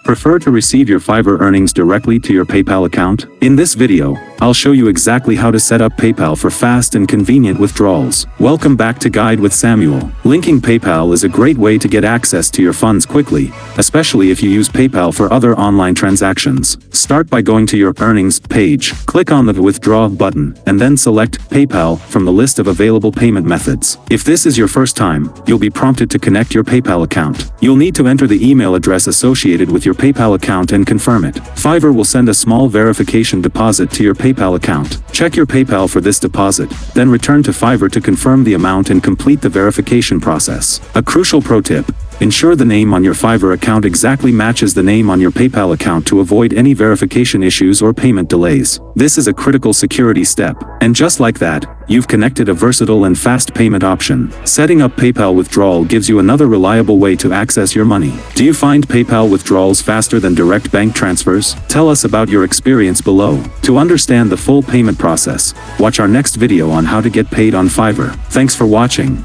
Prefer to receive your Fiverr earnings directly to your PayPal account? In this video, I'll show you exactly how to set up PayPal for fast and convenient withdrawals. Welcome back to Guide with Samuel. Linking PayPal is a great way to get access to your funds quickly, especially if you use PayPal for other online transactions. Start by going to your earnings page, click on the Withdraw button, and then select PayPal from the list of available payment methods. If this is your first time, you'll be prompted to connect your PayPal account. You'll need to enter the email address associated with your PayPal account and confirm it. Fiverr will send a small verification deposit to your PayPal account. Check your PayPal for this deposit, then return to Fiverr to confirm the amount and complete the verification process. A crucial pro tip: ensure the name on your Fiverr account exactly matches the name on your PayPal account to avoid any verification issues or payment delays. This is a critical security step. And just like that, you've connected a versatile and fast payment option. Setting up PayPal withdrawal gives you another reliable way to access your money. Do you find PayPal withdrawals faster than direct bank transfers? Tell us about your experience below. To understand the full payment process, watch our next video on how to get paid on Fiverr. Thanks for watching.